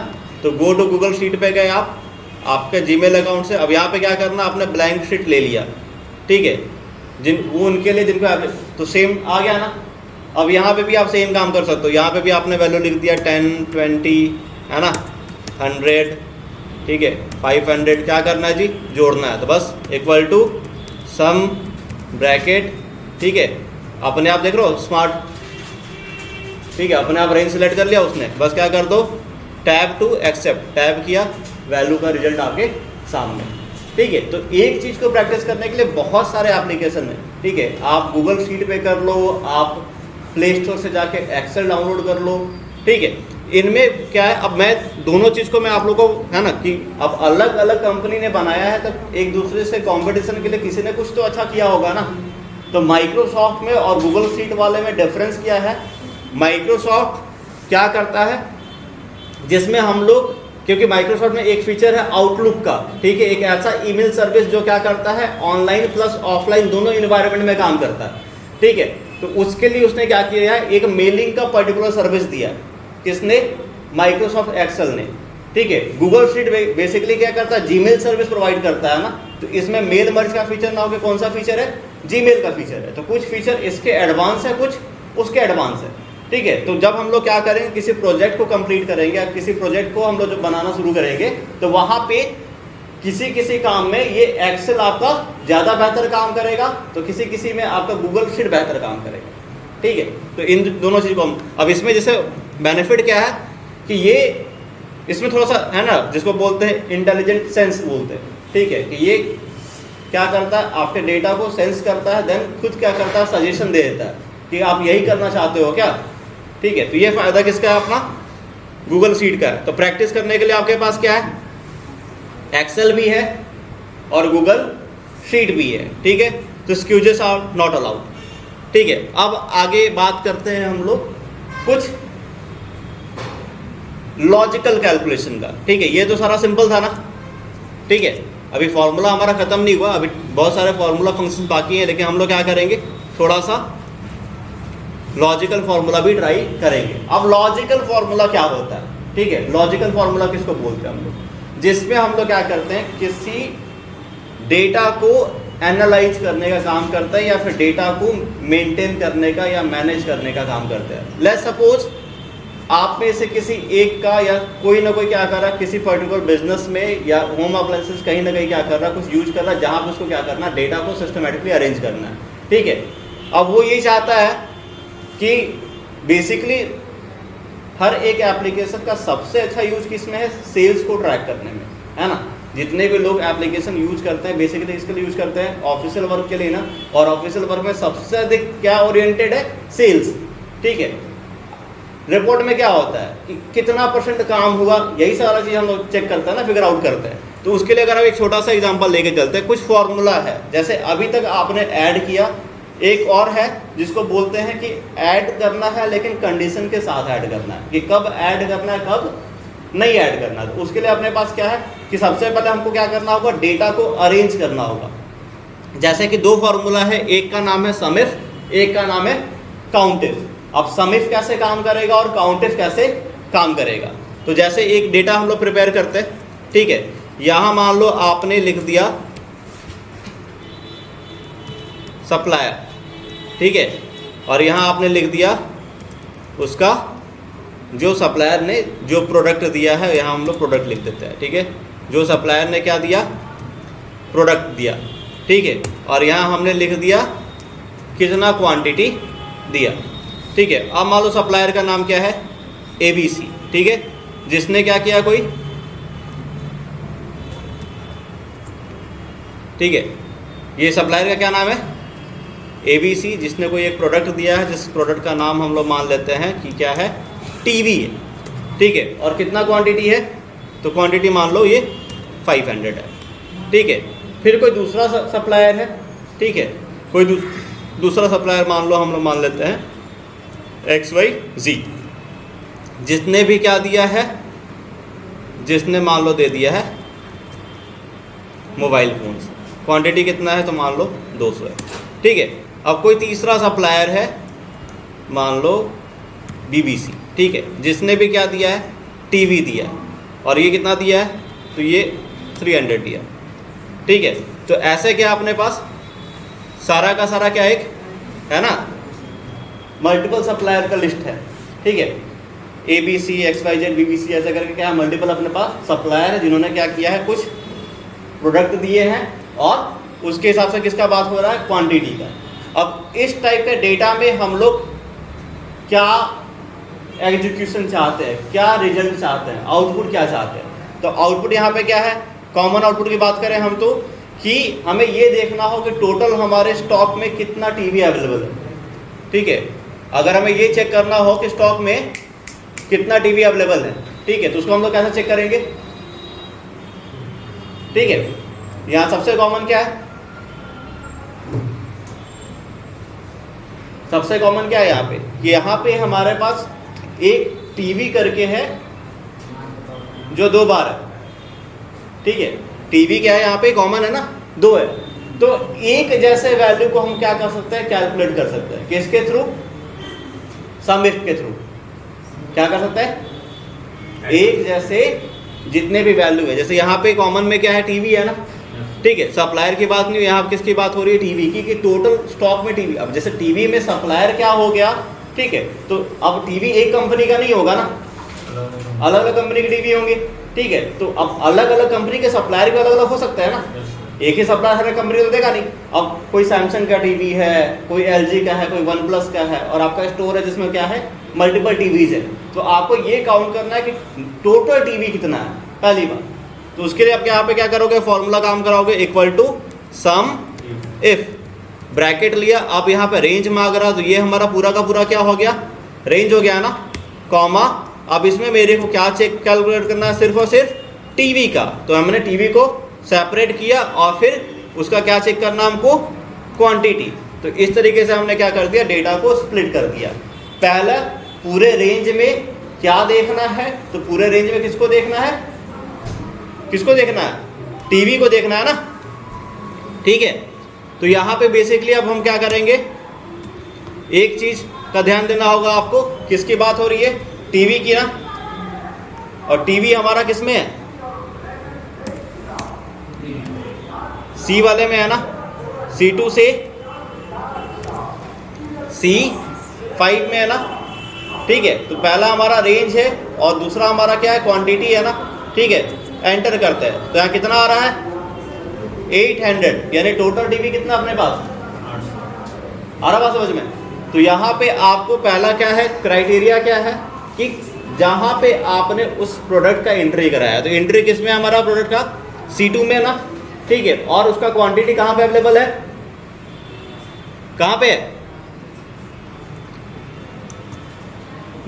तो गो टू गूगल शीट पे गए आप आपके जीमेल अकाउंट से। अब यहाँ पे क्या करना, आपने ब्लैंक शीट ले लिया, ठीक है, वो उनके लिए जिनको तो सेम आ गया ना। अब यहाँ पे भी आप सेम काम कर सकते हो, यहाँ पे भी आपने वैल्यू लिख दिया 10, 20, है ना, 100, ठीक है, 500, क्या करना है जी, जोड़ना है। तो बस इक्वल टू सम ब्रैकेट, ठीक है, अपने आप देख रहे हो स्मार्ट, ठीक है, अपने आप रेंज सेलेक्ट कर लिया उसने, बस क्या कर दो, टैब टू एक्सेप्ट, टैब किया, वैल्यू का रिजल्ट आपके सामने। ठीक है, तो एक चीज़ को प्रैक्टिस करने के लिए बहुत सारे एप्लीकेशन है, ठीक है, आप गूगल शीट पे कर लो, आप प्ले स्टोर से जाके एक्सेल डाउनलोड कर लो, ठीक है। इनमें क्या है, अब मैं दोनों चीज़ को मैं आप लोगों को, है ना, कि अब अलग अलग कंपनी ने बनाया है, तो एक दूसरे से कंपटीशन के लिए किसी ने कुछ तो अच्छा किया होगा ना। तो माइक्रोसॉफ्ट में और गूगल शीट वाले में डिफरेंस क्या है, माइक्रोसॉफ्ट क्या करता है, जिसमें हम लोग, क्योंकि माइक्रोसॉफ्ट में एक फीचर है आउटलुक का, ठीक है, एक ऐसा ईमेल सर्विस जो क्या करता है, ऑनलाइन प्लस ऑफलाइन दोनों इन्वायरमेंट में काम करता है, ठीक है। तो उसके लिए उसने क्या किया है, एक मेलिंग का पर्टिकुलर सर्विस दिया, किसने, माइक्रोसॉफ्ट एक्सेल ने, ठीक है। गूगल शीट बेसिकली क्या करता है, जीमेल सर्विस प्रोवाइड करता है ना, तो इसमें मेल मर्ज का फीचर ना हो, कौन सा फीचर है, जीमेल का फीचर है। तो कुछ फीचर इसके एडवांस है, कुछ उसके एडवांस है, ठीक है। तो जब हम लोग क्या करेंगे, किसी प्रोजेक्ट को कंप्लीट करेंगे या किसी प्रोजेक्ट को हम लोग जब बनाना शुरू करेंगे, तो वहाँ पे किसी किसी काम में ये एक्सेल आपका ज़्यादा बेहतर काम करेगा, तो किसी किसी में आपका गूगल शीट बेहतर काम करेगा, ठीक है। तो इन दोनों चीज़ को हम, अब इसमें जैसे बेनिफिट क्या है कि ये इसमें थोड़ा सा है ना, जिसको बोलते हैं इंटेलिजेंट सेंस बोलते हैं, ठीक है, कि ये क्या करता है, आपके डेटा को सेंस करता है, देन खुद क्या करता है, सजेशन दे देता है कि आप यही करना चाहते हो क्या, ठीक है। तो ये फ़ायदा किसका है, अपना गूगल शीट का है। तो प्रैक्टिस करने के लिए आपके पास क्या है, एक्सेल भी है और गूगल शीट भी है, ठीक है। तो एक्सक्यूजेस आर नॉट अलाउड, ठीक है। अब आगे बात करते हैं हम लोग कुछ लॉजिकल कैलकुलेशन का, ठीक है। ये तो सारा सिंपल था ना, ठीक है। अभी फॉर्मूला हमारा खत्म नहीं हुआ, अभी बहुत सारे फॉर्मूला फंक्शन बाकी हैं, लेकिन हम लोग क्या करेंगे, थोड़ा सा लॉजिकल फॉर्मूला भी ट्राई करेंगे। अब लॉजिकल फॉर्मूला क्या होता है, ठीक है, लॉजिकल फॉर्मूला किसको बोलते हैं हम लोग, जिसमें हम लोग क्या करते हैं, किसी डेटा को एनालाइज करने का काम करते हैं या फिर डेटा को मेंटेन करने का या मैनेज करने का काम करते हैं। लेट्स सपोज आप में से किसी एक का या कोई ना कोई क्या कर रहा है, किसी पर्टिकुलर बिजनेस में या होम अप्लायंसेस कहीं ना कहीं क्या कर रहा है, कुछ यूज कर रहा है, जहाँ पर उसको क्या करना है, डेटा को सिस्टमेटिकली अरेंज करना है, ठीक है। अब वो ये चाहता है कि बेसिकली हर एक एप्लीकेशन का सबसे अच्छा यूज किसमें है, सेल्स को ट्रैक करने में, है ना। जितने भी लोग एप्लीकेशन यूज करते हैं बेसिकली इसके लिए यूज करते हैं, ऑफिशियल वर्क के लिए ना, और ऑफिशियल वर्क में सबसे अधिक क्या ओरिएंटेड है, सेल्स, ठीक है। रिपोर्ट में क्या होता है कि कितना % काम हुआ, यही सारा चीज़ हम लोग चेक करते हैं ना, फिगर आउट करते हैं। तो उसके लिए अगर हम एक छोटा सा एग्जांपल लेके चलते हैं, कुछ फॉर्मूला है, जैसे अभी तक आपने ऐड किया, एक और है जिसको बोलते हैं कि ऐड करना है लेकिन कंडीशन के साथ ऐड करना है, कि कब ऐड करना है, कब नहीं ऐड करना है। तो उसके लिए अपने पास क्या है कि सबसे पहले हमको क्या करना होगा, डेटा को अरेंज करना होगा। जैसे कि दो फॉर्मूला है, एक का नाम है समिफ, एक का नाम है काउंटिफ। अब समिफ कैसे काम करेगा और काउंटिफ कैसे काम करेगा, तो जैसे एक डेटा हम लोग प्रिपेयर करते हैं, ठीक है। यहाँ मान लो आपने लिख दिया सप्लायर, ठीक है, और यहाँ आपने लिख दिया उसका जो सप्लायर ने जो प्रोडक्ट दिया है, यहाँ हम लोग प्रोडक्ट लिख देते हैं, ठीक है। जो सप्लायर ने क्या दिया, प्रोडक्ट दिया, ठीक है, और यहाँ हमने लिख दिया कितना क्वांटिटी दिया, ठीक है। अब मान लो सप्लायर का नाम क्या है, ABC, ठीक है। जिसने क्या किया, कोई, ठीक है, ये सप्लायर का क्या नाम है, ABC, जिसने कोई एक प्रोडक्ट दिया है, जिस प्रोडक्ट का नाम हम लोग मान लेते हैं कि क्या है, TV है, ठीक है। और कितना क्वांटिटी है, तो क्वांटिटी मान लो ये 500 है, ठीक है। फिर कोई दूसरा सप्लायर है, ठीक है, कोई दूसरा सप्लायर मान लो हम लोग मान लेते हैं XYZ, जिसने भी क्या दिया है, जिसने मान लो दे दिया है मोबाइल फ़ोन्स, क्वांटिटी कितना है, तो मान लो 200 है, ठीक है। अब कोई तीसरा सप्लायर है, मान लो BBC, ठीक है, जिसने भी क्या दिया है, TV दिया है, और ये कितना दिया है, तो ये 300 दिया, ठीक है। तो ऐसे क्या अपने पास सारा का सारा क्या एक है ना, मल्टीपल सप्लायर का लिस्ट है, ठीक है। ABC, XYZ, BBC ऐसे करके क्या मल्टीपल अपने पास सप्लायर है, जिन्होंने क्या किया है, कुछ प्रोडक्ट दिए हैं, और उसके हिसाब से किसका बात हो रहा है, क्वांटिटी का। अब इस टाइप के डेटा में हम लोग क्या एग्जीक्यूशन चाहते हैं, क्या रिजल्ट चाहते हैं, आउटपुट क्या चाहते हैं। तो आउटपुट यहाँ पे क्या है, कॉमन आउटपुट की बात करें हम तो कि हमें ये देखना हो कि टोटल हमारे स्टॉक में कितना TV अवेलेबल है, ठीक है। अगर हमें ये चेक करना हो कि स्टॉक में कितना TV अवेलेबल है, ठीक है, तो उसको हम लोग कैसे चेक करेंगे, ठीक है। यहाँ सबसे कॉमन क्या है, सबसे कॉमन क्या है यहाँ पे, कि यहाँ पे हमारे पास एक TV करके है जो 2 बार है, ठीक है। TV क्या है यहाँ पे, कॉमन है ना, 2 है। तो एक जैसे वैल्यू को हम क्या कर सकते हैं, कैलकुलेट कर सकते हैं, किसके थ्रू, सम इफ के थ्रू। क्या कर सकते हैं, एक जैसे जितने भी वैल्यू है, जैसे यहाँ पे कॉमन में क्या है, TV है ना, ठीक है। सप्लायर की बात नहीं, यहाँ किसकी बात हो रही है, TV की, कि टोटल स्टॉक में TV। अब जैसे TV में सप्लायर क्या हो गया, ठीक है, तो अब TV एक कंपनी का नहीं होगा ना, अलग अलग कंपनी की TV होंगी, ठीक है। तो अब अलग अलग कंपनी के सप्लायर भी अलग अलग हो सकते हैं ना, एक ही सप्लायर हर कंपनी तो देगा नहीं। अब कोई सैमसंग का TV है, कोई LG का है, कोई OnePlus का है, और आपका स्टोर है जिसमें क्या है, मल्टीपल TVs है। तो आपको ये काउंट करना है कि टोटल TV कितना है, पहली बात। तो उसके लिए आप यहाँ पे क्या करोगे, फॉर्मूला काम कराओगे, equal to sum if, bracket लिया, आप यहाँ पे रेंज मांग रहा, तो ये हमारा पूरा का पूरा क्या हो गया, रेंज हो गया ना, कॉमा। अब इसमें मेरे को क्या चेक कैलकुलेट करना है, सिर्फ और सिर्फ TV का। तो हमने TV को सेपरेट किया, और फिर उसका क्या चेक करना हमको, क्वांटिटी। तो इस तरीके से हमने क्या कर दिया, डेटा को स्प्लिट कर दिया। पहला पूरे रेंज में क्या देखना है, तो पूरे रेंज में किसको देखना है, किसको देखना है, TV को देखना है ना, ठीक है। तो यहाँ पे बेसिकली अब हम क्या करेंगे, एक चीज का ध्यान देना होगा आपको, किसकी बात हो रही है, TV की ना, और TV हमारा किस में है, C वाले में है ना, C2 से C5 में है ना, ठीक है। तो पहला हमारा रेंज है, और दूसरा हमारा क्या है, क्वांटिटी है ना, ठीक है। एंटर करते हैं, तो यहाँ कितना आ रहा है, 800, यानी टोटल TV कितना अपने पास, आ रहा बात समझ में। तो यहाँ पे आपको पहला क्या है, क्राइटेरिया क्या है, कि जहाँ पे आपने उस प्रोडक्ट का एंट्री कराया, तो एंट्री किस में हमारा प्रोडक्ट का, C2 में ना, ठीक है। और उसका क्वांटिटी कहाँ पे अवेलेबल है, कहाँ पे है,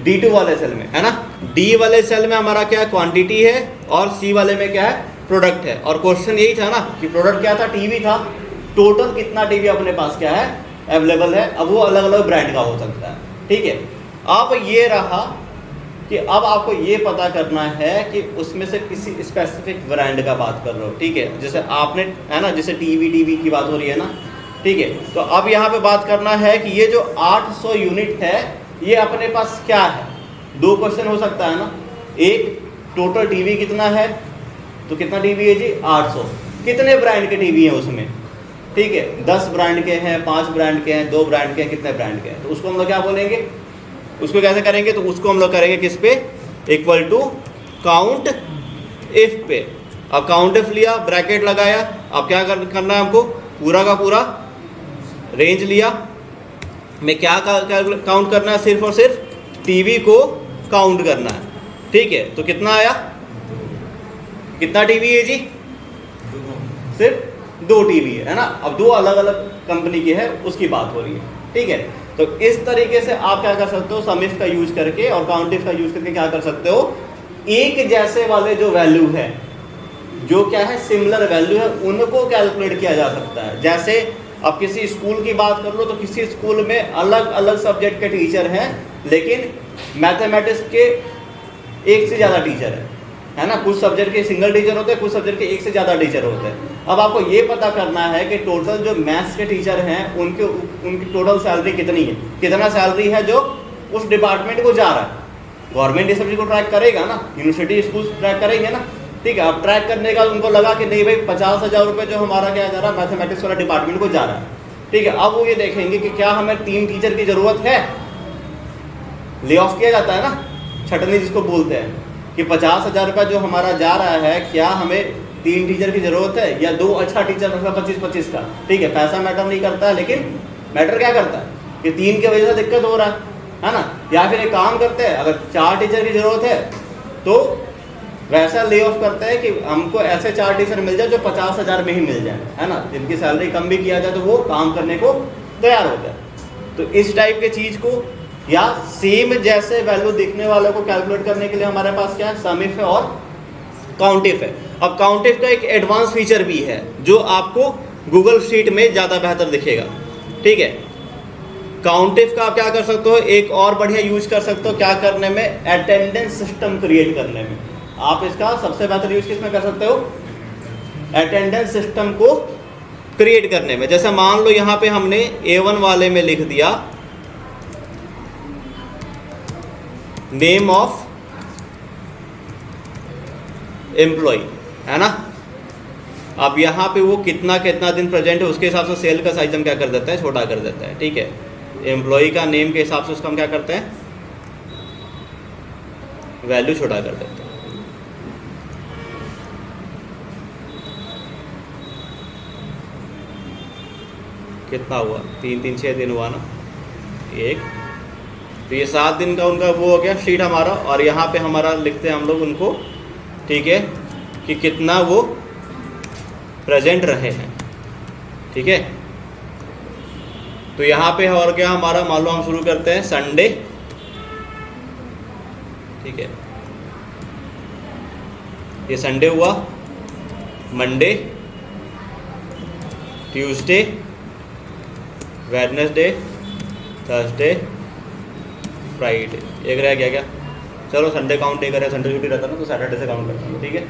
D2 वाले सेल में है ना। D वाले सेल में हमारा क्या क्वांटिटी है, और C वाले में क्या है, प्रोडक्ट है। और क्वेश्चन यही था ना कि प्रोडक्ट क्या था, TV था, टोटल कितना TV अपने पास क्या है, अवेलेबल है। अब वो अलग अलग ब्रांड का हो सकता है, ठीक है। अब ये रहा कि अब आपको ये पता करना है कि उसमें से किसी स्पेसिफिक ब्रांड का बात कर रहे हो, ठीक है। जैसे आपने है ना, जैसे TV की बात हो रही है ना, ठीक है। तो अब यहाँ पे बात करना है कि ये जो 800 यूनिट है, ये अपने पास क्या है। 2 क्वेश्चन हो सकता है ना, एक टोटल TV कितना है, तो कितना TV है जी, 800। कितने ब्रांड के TV हैं उसमें, ठीक है। 10 ब्रांड के हैं, 5 ब्रांड के हैं, 2 ब्रांड के हैं, कितने ब्रांड के हैं, तो उसको हम लोग क्या बोलेंगे, उसको कैसे करेंगे, तो उसको हम लोग करेंगे किस पे, इक्वल टू काउंट इफ पे। अब काउंट इफ लिया, ब्रैकेट लगाया, अब क्या करना है हमको, पूरा का पूरा रेंज लिया, में क्या काउंट करना है, सिर्फ और सिर्फ टीवी को काउंट करना है। ठीक है, तो कितना आया, कितना टीवी है जी, सिर्फ 2 टीवी है ना। अब 2 अलग अलग कंपनी की है उसकी बात हो रही है। ठीक है, तो इस तरीके से आप क्या कर सकते हो, सम इफ का यूज करके और काउंट इफ का यूज करके क्या कर सकते हो, एक जैसे वाले जो वैल्यू है, जो क्या है सिमिलर वैल्यू है, उनको कैलकुलेट किया जा सकता है। जैसे अब किसी स्कूल की बात कर लो तो किसी स्कूल में अलग अलग सब्जेक्ट के टीचर हैं, लेकिन मैथमेटिक्स के एक से ज़्यादा टीचर है ना। कुछ सब्जेक्ट के सिंगल टीचर होते हैं, कुछ सब्जेक्ट के एक से ज़्यादा टीचर होते हैं। अब आपको ये पता करना है कि टोटल जो मैथ्स के टीचर हैं उनकी टोटल सैलरी कितनी है, कितना सैलरी है जो उस डिपार्टमेंट को जा रहा है। गवर्नमेंट ये सब्जेक्ट को ट्रैक करेगा ना, यूनिवर्सिटी स्कूल ट्रैक करेंगे ना। ठीक है, अब ट्रैक करने का उनको लगा कि नहीं भाई 50,000 रुपये जो हमारा क्या जा रहा है, मैथमेटिक्स वाला डिपार्टमेंट को जा रहा है। ठीक है, अब वो ये देखेंगे कि क्या हमें 3 टीचर की ज़रूरत है, ले ऑफ किया जाता है ना, छटनी जिसको बोलते हैं, कि 50,000 रुपये जो हमारा जा रहा है, क्या हमें 3 टीचर की ज़रूरत है या 2 अच्छा टीचर रखा 25-25 का। ठीक है, पैसा मैटर नहीं करता है, लेकिन मैटर क्या करता है कि 3 की वजह से दिक्कत हो रहा है ना। या फिर एक काम करते हैं, अगर 4 टीचर की ज़रूरत है तो वैसा ले ऑफ करते हैं कि हमको ऐसे 4 टीचर मिल जाए जो 50,000 में ही मिल जाए, है ना, जिनकी सैलरी कम भी किया जाए तो वो काम करने को तैयार हो जाए। तो इस टाइप के चीज़ को या सेम जैसे वैल्यू दिखने वालों को कैलकुलेट करने के लिए हमारे पास क्या है, सम इफ है और काउंट इफ है। अब काउंट इफ का एक एडवांस फीचर भी है जो आपको गूगल शीट में ज़्यादा बेहतर दिखेगा। ठीक है, काउंट इफ का आप क्या कर सकते हो, एक और बढ़िया यूज कर सकते हो, क्या करने में, अटेंडेंस सिस्टम क्रिएट करने में। आप इसका सबसे बेहतर यूज किस में कर सकते हो, अटेंडेंस सिस्टम को क्रिएट करने में। जैसे मान लो यहाँ पे हमने A1 वाले में लिख दिया नेम ऑफ एम्प्लॉय, है ना। अब यहाँ पे वो कितना कितना दिन प्रेजेंट है उसके हिसाब से सेल का साइज हम क्या कर देते हैं, छोटा कर देता है। ठीक है, एम्प्लॉय का नेम के हिसाब से उसका हम क्या करते हैं, वैल्यू छोटा कर देते हैं। कितना हुआ, 3 6 दिन हुआ ना, 1, तो ये 7 दिन का उनका वो हो गया शीट हमारा। और यहाँ पे हमारा लिखते हैं हम लोग उनको, ठीक है, कि कितना वो प्रेजेंट रहे हैं। ठीक है, तो यहाँ पे और क्या हमारा, मान लो हम शुरू करते हैं संडे। ठीक है, ये संडे हुआ, Monday, Tuesday, Wednesday, Thursday, Friday, एक रह गया क्या, चलो संडे काउंट नहीं करें, संडे छुट्टी रहता है ना, तो सैटरडे से काउंट करते हैं। ठीक है,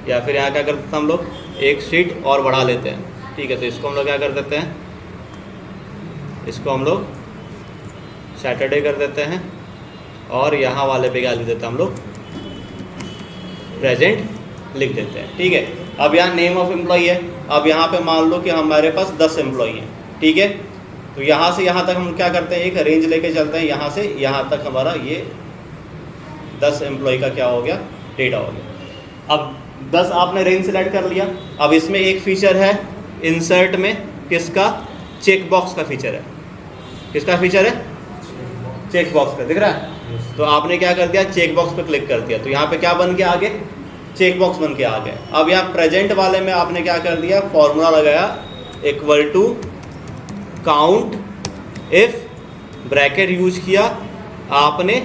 या फिर यहाँ क्या करते हैं हम लोग, एक शीट और बढ़ा लेते हैं। ठीक है, तो इसको हम लोग क्या कर देते हैं, इसको हम लोग सैटरडे कर देते हैं, और यहाँ वाले पे क्या लिख देते हैं हम लोग, प्रेजेंट लिख देते हैं। ठीक है, अब यहाँ नेम ऑफ एम्प्लॉय है। अब यहाँ पे मान लो कि हमारे पास 10 एम्प्लॉय हैं। ठीक है, तो यहाँ से यहाँ तक हम क्या करते हैं, एक रेंज लेके चलते हैं, यहाँ से यहाँ तक हमारा ये 10 एम्प्लॉय का क्या हो गया, डेटा हो गया। अब 10 आपने रेंज सेलेक्ट कर लिया। अब इसमें एक फीचर है इंसर्ट में, किसका, चेक बॉक्स का फीचर है। किसका फीचर है, चेक बॉक्स का, दिख रहा है। तो आपने क्या कर दिया, चेक बॉक्स पे क्लिक कर दिया, तो यहाँ पे क्या बन के आ गए, चेक बॉक्स बन के आ गए। अब यहाँ प्रेजेंट वाले में आपने क्या कर दिया, फॉर्मूला लगाया, equal to count if, bracket use किया, आपने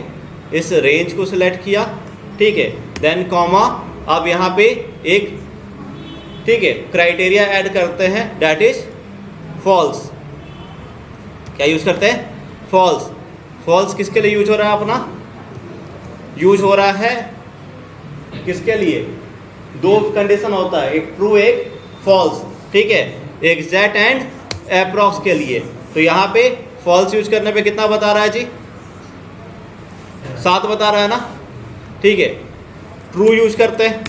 इस रेंज को सिलेक्ट किया। ठीक है, देन कॉमा, अब यहाँ पे एक, ठीक है, क्राइटेरिया ऐड करते हैं, दैट इज फॉल्स। क्या यूज करते हैं, फॉल्स। फॉल्स किसके लिए यूज हो रहा है अपना, यूज हो रहा है किसके लिए, 2 कंडीशन होता है, एक ट्रू एक फॉल्स। ठीक है, एग्जैक्ट एंड अप्रॉक्स के लिए। तो यहाँ पे फॉल्स यूज करने पे कितना बता रहा है जी, 7 बता रहा है ना। ठीक है, ट्रू यूज करते हैं,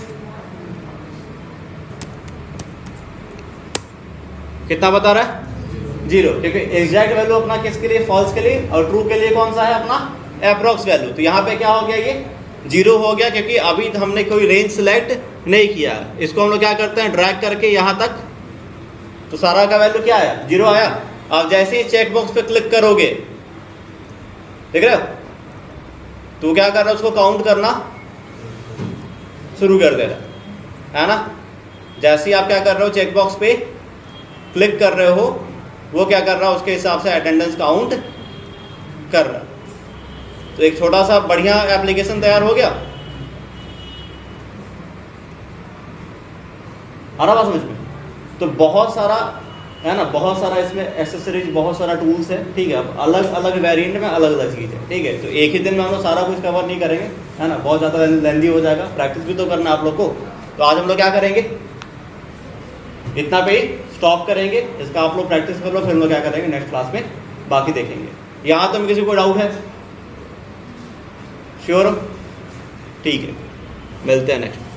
कितना बता रहा है, 0। ठीक है, एग्जैक्ट वैल्यू अपना किसके लिए, फॉल्स के लिए, और ट्रू के लिए कौन सा है अपना, अप्रोक्स वैल्यू। तो यहाँ पे क्या हो गया, ये 0 हो गया क्योंकि अभी हमने कोई रेंज सिलेक्ट नहीं किया। इसको हम लोग क्या करते हैं, ड्रैग करके यहाँ तक, तो सारा का वैल्यू क्या आया, 0 आया। अब जैसे ही चेक बॉक्स पे क्लिक करोगे, देख रहे हो, तो क्या कर रहा है, उसको काउंट करना शुरू कर दे रहा है ना। जैसे ही आप क्या कर रहे हो, चेक बॉक्स पे क्लिक कर रहे हो, वो क्या कर रहा है, उसके हिसाब से अटेंडेंस काउंट कर रहा है। तो एक छोटा सा बढ़िया एप्लीकेशन तैयार हो गया। आ रहा बात समझ में? तो बहुत सारा है ना, बहुत सारा इसमें एक्सेसरीज, बहुत सारा टूल्स है, ठीक है। अब अलग अलग वेरिएंट में अलग अलग चीज़ है, ठीक है। तो एक ही दिन में हम लोग सारा कुछ कवर नहीं करेंगे, है ना, बहुत ज़्यादा लेंदी हो जाएगा, प्रैक्टिस भी तो करना है आप लोग को। तो आज हम लोग क्या करेंगे, इतना पे ही स्टॉप करेंगे, इसका आप लोग प्रैक्टिस कर लो, फिर हम लोग क्या करेंगे नेक्स्ट क्लास में बाकी देखेंगे। यहाँ तो में किसी को डाउट है? श्योर? ठीक है, मिलते हैं नेक्स्ट।